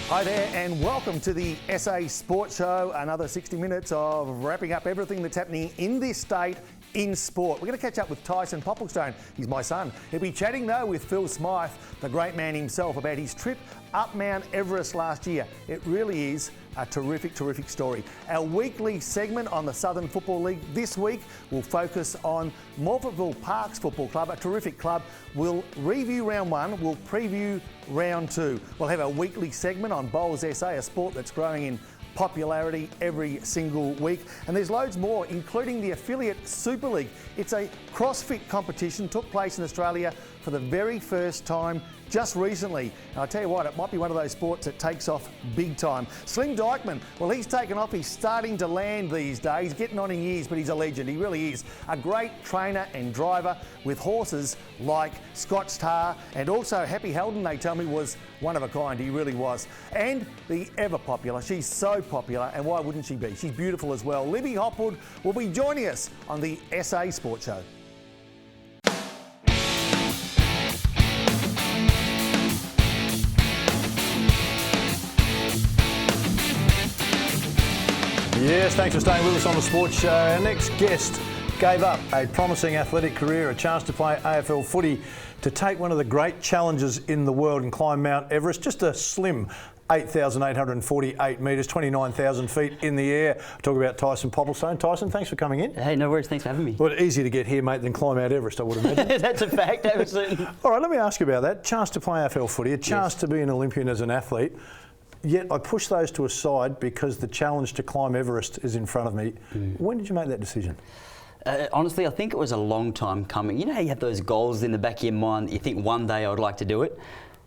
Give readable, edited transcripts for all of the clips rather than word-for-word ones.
Hi there and welcome to the SA Sports Show, another 60 minutes of wrapping up everything that's happening in this state in sport. We're going to catch up with Tyson Popplestone. He's my son. He'll be chatting though with Phil Smythe, the great man himself, about his trip up Mount Everest last year. It really is a terrific, terrific story. Our weekly segment on the Southern Football League this week will focus on Morphettville Parks Football Club, a terrific club. We'll review round one, we'll preview round two. We'll have a weekly segment on Bowls SA, a sport that's growing in popularity every single week. And there's loads more, including the Affiliate Super League. It's a CrossFit competition, took place in Australia for the very first time just recently. And I'll tell you what, it might be one of those sports that takes off big time. Slim Dykeman, well, he's taken off. He's starting to land these days, getting on in years, but he's a legend. He really is. A great trainer and driver with horses like Scotch Tar, and also Happy Heldon, they tell me, was one of a kind. He really was. And the ever popular, she's so popular, and why wouldn't she be? She's beautiful as well. Libby Hopwood will be joining us on the SA Sports Show. Yes, thanks for staying with us on the Sports Show. Our next guest gave up a promising athletic career, a chance to play AFL footy, to take one of the great challenges in the world and climb Mount Everest, just a slim 8,848 metres, 29,000 feet in the air. Talk about Tyson Popplestone. Tyson, thanks for coming in. Hey, no worries. Thanks for having me. Well, easier to get here, mate, than climb Mount Everest, I would imagine. That's a fact, absolutely. All right, let me ask you about that. Chance to play AFL footy, a chance to be an Olympian as an athlete. Yet I push those to a side because the challenge to climb Everest is in front of me. When did you make that decision? Honestly, I think it was a long time coming. You know how you have those goals in the back of your mind that you think one day I would like to do it?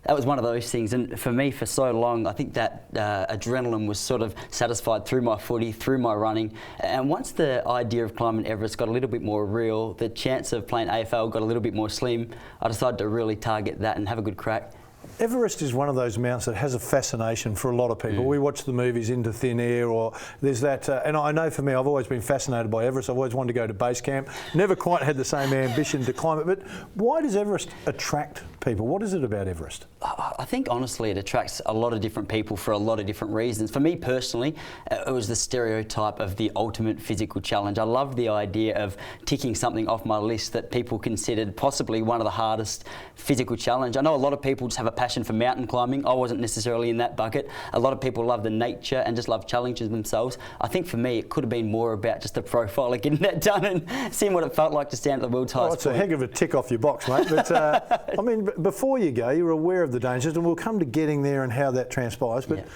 That was one of those things, and for me, for so long, I think that adrenaline was sort of satisfied through my footy, through my running, and once the idea of climbing Everest got a little bit more real, the chance of playing AFL got a little bit more slim, I decided to really target that and have a good crack. Everest is one of those mountains that has a fascination for a lot of people. We watch the movies Into Thin Air, or there's that, and I know for me, I've always been fascinated by Everest. I've always wanted to go to base camp. Never quite had the same ambition to climb it, but why does Everest attract people? What is it about Everest? I think honestly it attracts a lot of different people for a lot of different reasons. For me personally, it was the stereotype of the ultimate physical challenge. I loved the idea of ticking something off my list that people considered possibly one of the hardest physical challenge. I know a lot of people just have a passion for mountain climbing. I wasn't necessarily in that bucket. A lot of people love the nature and just love challenges themselves. I think for me it could have been more about just the profile of getting that done and seeing what it felt like to stand at the world's highest point. It's a heck of a tick off your box, mate. But I mean, before you go, you're aware of the dangers, and we'll come to getting there and how that transpires. But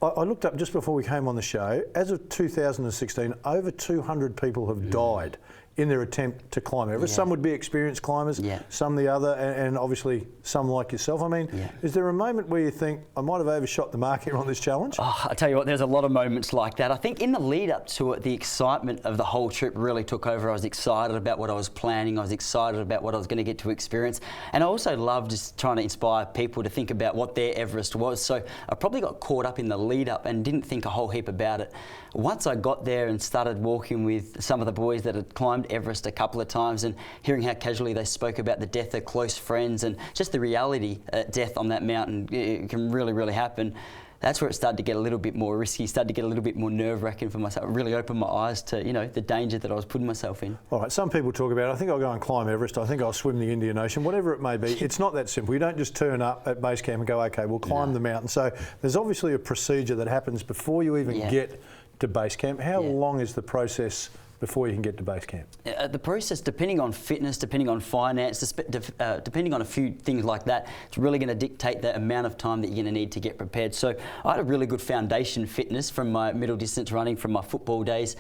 I looked up just before we came on the show. As of 2016, over 200 people have died in their attempt to climb Everest. Some would be experienced climbers, some the other, and obviously some like yourself. I mean, is there a moment where you think, I might have overshot the mark here on this challenge? Oh, I tell you what, there's a lot of moments like that. I think in the lead up to it, the excitement of the whole trip really took over. I was excited about what I was planning. I was excited about what I was going to get to experience. And I also love just trying to inspire people to think about what their Everest was. So I probably got caught up in the lead up and didn't think a whole heap about it. Once I got there and started walking with some of the boys that had climbed Everest a couple of times and hearing how casually they spoke about the death of close friends and just the reality death on that mountain, it can really, really happen. That's where it started to get a little bit more risky, started to get a little bit more nerve-wracking for myself. It really opened my eyes to, you know, the danger that I was putting myself in. All right, some people talk about, I think I'll go and climb Everest, I think I'll swim the Indian Ocean, whatever it may be. It's not that simple. You don't just turn up at base camp and go, okay, we'll climb the mountain. So there's obviously a procedure that happens before you even get to base camp. How long is the process before you can get to base camp? The process, depending on fitness, depending on finance, depending on a few things like that, it's really going to dictate the amount of time that you're going to need to get prepared. So I had a really good foundation fitness from my middle distance running from my football days.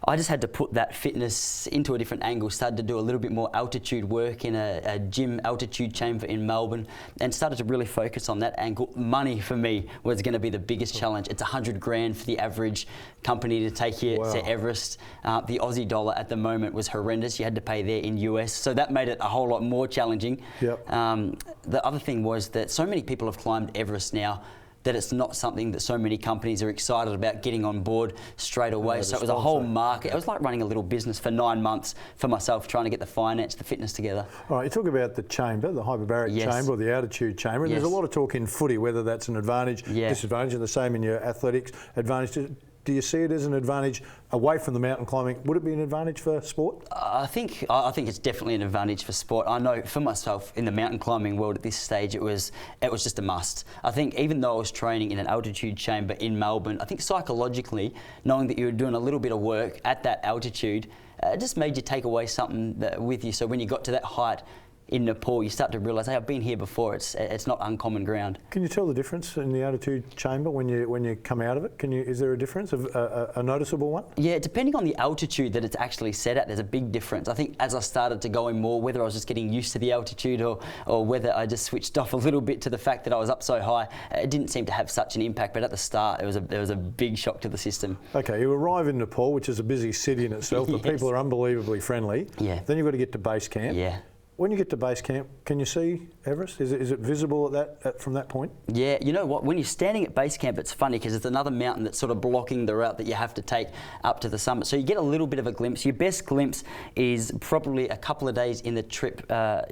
I just had to put that fitness into a different angle, started to do a little bit more altitude work in a gym altitude chamber in Melbourne, and started to really focus on that angle. Money for me was going to be the biggest challenge. It's 100 grand for the average company to take you to Everest. The Aussie dollar at the moment was horrendous. You had to pay there in US, so that made it a whole lot more challenging. The other thing was that so many people have climbed Everest now that it's not something that so many companies are excited about getting on board straight away. So it was a whole market. It was like running a little business for 9 months for myself, trying to get the finance, the fitness together. All right, you talk about the chamber, the hyperbaric chamber or the altitude chamber, and there's a lot of talk in footy whether that's an advantage, disadvantage, and the same in your athletics. Advantage. Do you see it as an advantage away from the mountain climbing? Would it be an advantage for sport? I think it's definitely an advantage for sport. I know for myself in the mountain climbing world at this stage, it was just a must. I think even though I was training in an altitude chamber in Melbourne, I think psychologically, knowing that you were doing a little bit of work at that altitude, it just made you take away something with you. So when you got to that height in Nepal, you start to realise, hey, I've been here before. It's not uncommon ground. Can you tell the difference in the altitude chamber when you come out of it? Is there a difference, a noticeable one? Yeah, depending on the altitude that it's actually set at, there's a big difference. I think as I started to go in more, whether I was just getting used to the altitude or whether I just switched off a little bit to the fact that I was up so high, it didn't seem to have such an impact. But at the start, there was a big shock to the system. Okay, you arrive in Nepal, which is a busy city in itself. The people are unbelievably friendly. Yeah. Then you've got to get to base camp. Yeah. When you get to base camp, can you see Everest? Is it visible from that point? Yeah, you know what? When you're standing at base camp, it's funny because it's another mountain that's sort of blocking the route that you have to take up to the summit. So you get a little bit of a glimpse. Your best glimpse is probably a couple of days in the trip.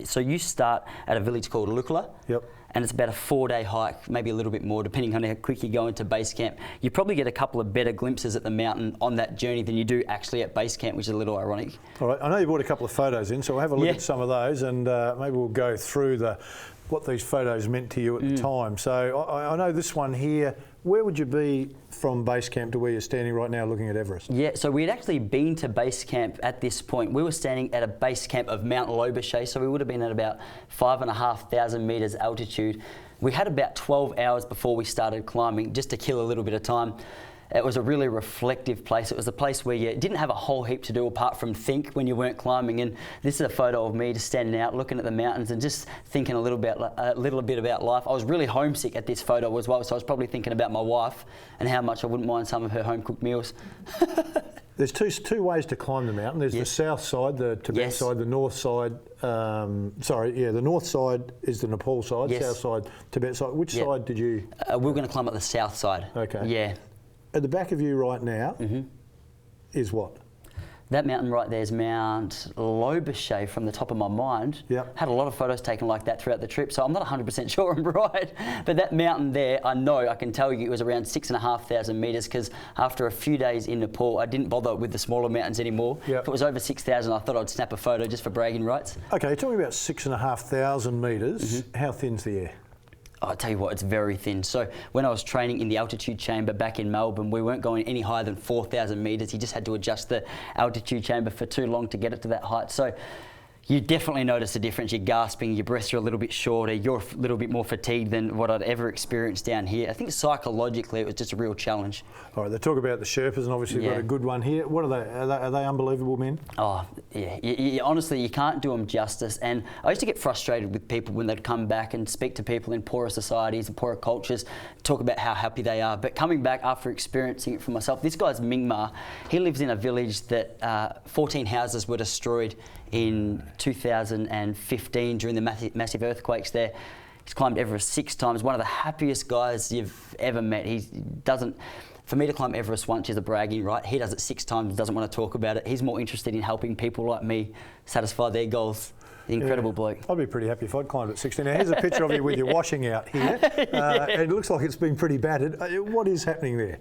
So you start at a village called Lukla. Yep. And it's about a 4-day hike, maybe a little bit more, depending on how quick you go into base camp. You probably get a couple of better glimpses at the mountain on that journey than you do actually at base camp, which is a little ironic. All right, I know you brought a couple of photos in, so we'll have a look at some of those, and maybe we'll go through what these photos meant to you at the time. So I know this one here. Where would you be from base camp to where you're standing right now looking at Everest? Yeah, so we'd actually been to base camp at this point. We were standing at a base camp of Mount Lobuche, so we would have been at about 5,500 metres altitude. We had about 12 hours before we started climbing, just to kill a little bit of time. It was a really reflective place. It was a place where you didn't have a whole heap to do apart from think when you weren't climbing. And this is a photo of me just standing out, looking at the mountains and just thinking a little bit about life. I was really homesick at this photo as well, so I was probably thinking about my wife and how much I wouldn't mind some of her home-cooked meals. There's two ways to climb the mountain. There's the south side, the Tibet side, the north side. The north side is the Nepal side, south side, Tibet side. Which side did you? We were going to climb up the south side. Okay. Yeah. At the back of you right now is what? That mountain right there is Mount Lobuche from the top of my mind. Yep. Had a lot of photos taken like that throughout the trip, so I'm not 100% sure I'm right. But that mountain there, I can tell you it was around 6,500 metres, because after a few days in Nepal, I didn't bother with the smaller mountains anymore. Yep. If it was over 6,000, I thought I'd snap a photo just for bragging rights. Okay, talking about 6,500 metres, how thin's the air? I'll tell you what, it's very thin. So when I was training in the altitude chamber back in Melbourne, we weren't going any higher than 4,000 metres. You just had to adjust the altitude chamber for too long to get it to that height. So you definitely notice a difference. You're gasping, your breaths are a little bit shorter, you're a little bit more fatigued than what I'd ever experienced down here. I think psychologically it was just a real challenge. All right, they talk about the Sherpas, and obviously you've got a good one here. What are they? Are they unbelievable men? Oh, yeah. Honestly, you can't do them justice. And I used to get frustrated with people when they'd come back and speak to people in poorer societies and poorer cultures, talk about how happy they are. But coming back after experiencing it for myself, this guy's Mingma. He lives in a village that 14 houses were destroyed in 2015 during the massive earthquakes there. He's climbed Everest 6 times, one of the happiest guys you've ever met. He doesn't, for me to climb Everest once is a bragging right. He does it 6 times, doesn't want to talk about it. He's more interested in helping people like me satisfy their goals. Incredible bloke. I'd be pretty happy if I'd climbed at 16. Now here's a picture of you with your washing out here. It looks like it's been pretty battered. What is happening there?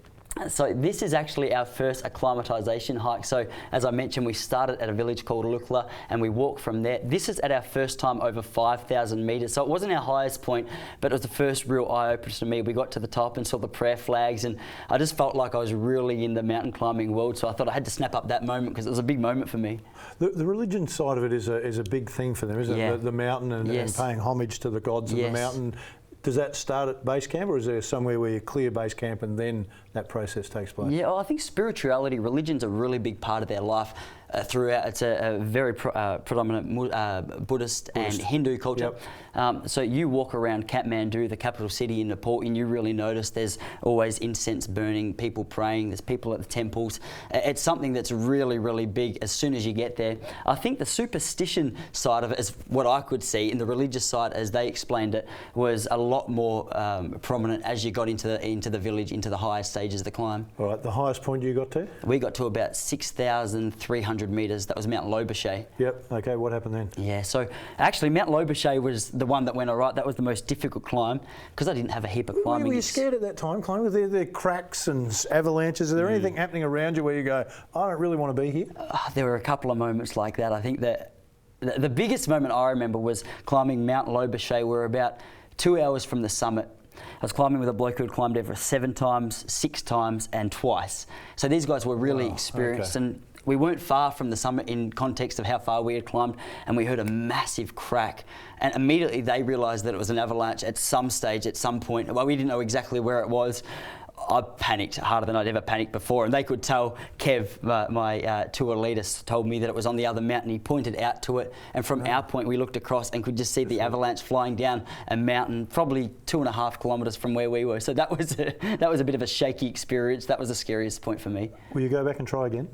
So this is actually our first acclimatisation hike. So as I mentioned, we started at a village called Lukla and we walked from there. This is at our first time over 5,000 metres. So it wasn't our highest point, but it was the first real eye-opener to me. We got to the top and saw the prayer flags, and I just felt like I was really in the mountain climbing world. So I thought I had to snap up that moment because it was a big moment for me. The religion side of it is a big thing for them, isn't it? The mountain and paying homage to the gods of the mountain. Does that start at base camp, or is there somewhere where you clear base camp and then that process takes place? Yeah, I think spirituality, religion's a really big part of their life throughout. It's a very predominant Buddhist and Hindu culture. Yep. So you walk around Kathmandu, the capital city in Nepal, and you really notice there's always incense burning, people praying, there's people at the temples. It's something that's really, really big as soon as you get there. I think the superstition side of it is what I could see, and the religious side, as they explained it, was a lot lot more prominent as you got into the village, into the higher stages of the climb. All right, the highest point you got to? We got to about 6,300 metres. That was Mount Lobochet. Yep. Okay. What happened then? Yeah. So actually, Mount Lobochet was the one that went all right. That was the most difficult climb because I didn't have a heap of climbing. Were you scared at that time climbing? Were there cracks and avalanches? Is there anything happening around you where you go, I don't really want to be here? There were a couple of moments like that. I think that the biggest moment I remember was climbing Mount Lobochet. We're about 2 hours from the summit. I was climbing with a bloke who had climbed Everest 7 times, 6 times and twice. So these guys were really experienced, and we weren't far from the summit in context of how far we had climbed, and we heard a massive crack. And immediately they realised that it was an avalanche at some stage, at some point. Well, we didn't know exactly where it was. I panicked harder than I'd ever panicked before, and they could tell. Kev, my tour leader, told me that it was on the other mountain. He pointed out to it, and from our point we looked across and could just see the avalanche flying down a mountain probably 2.5 kilometres from where we were. So that was a bit of a shaky experience. That was the scariest point for me. Will you go back and try again?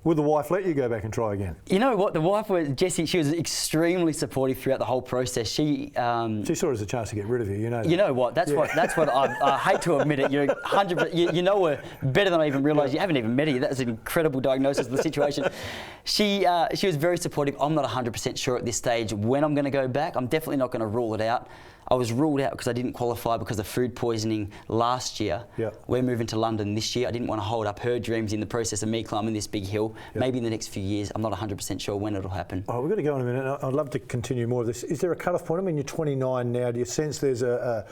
Would the wife let you go back and try again? You know what? The wife was Jessie. She was extremely supportive throughout the whole process. She saw it as a chance to get rid of you. You know that. You know what? That's what I hate to admit it. You're 100%. You know her better than I even realised. You haven't even met her. That's an incredible diagnosis of the situation. She was very supportive. I'm not 100% sure at this stage when I'm going to go back. I'm definitely not going to rule it out. I was ruled out because I didn't qualify because of food poisoning last year. Yep. We're moving to London this year. I didn't want to hold up her dreams in the process of me climbing this big hill. Yep. Maybe in the next few years. I'm not 100% sure when it'll happen. Oh, we've got to go in a minute. I'd love to continue more of this. Is there a cut-off point? I mean, you're 29 now. Do you sense there's a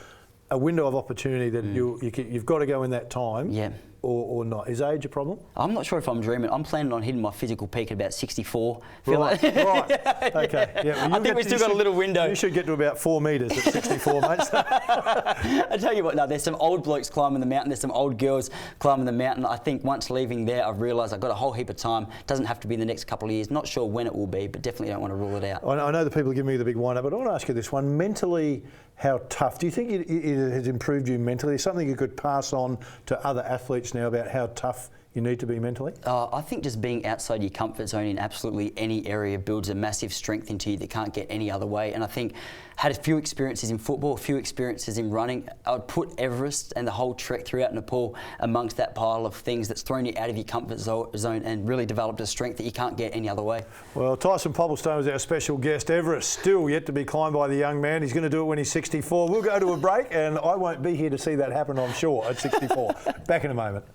window of opportunity that you've got to go in that time? Yeah. Or not? Is age a problem? I'm not sure if I'm dreaming. I'm planning on hitting my physical peak at about 64. Right. Okay. Yeah, well, I think we've still got a little window. You should get to about 4 metres at 64, mate. I tell you what, no, there's some old blokes climbing the mountain. There's some old girls climbing the mountain. I think once leaving there, I've realised I've got a whole heap of time. Doesn't have to be in the next couple of years. Not sure when it will be, but definitely don't want to rule it out. I know the people give me the big wind-up, but I want to ask you this one. Mentally, how tough? Do you think it has improved you mentally? Something you could pass on to other athletes now about how tough you need to be mentally? I think just being outside your comfort zone in absolutely any area builds a massive strength into you that can't get any other way. And I think had a few experiences in football, a few experiences in running. I would put Everest and the whole trek throughout Nepal amongst that pile of things that's thrown you out of your comfort zone and really developed a strength that you can't get any other way. Well, Tyson Popplestone was our special guest. Everest still yet to be climbed by the young man. He's going to do it when he's 64. We'll go to a break, and I won't be here to see that happen, I'm sure, at 64. Back in a moment.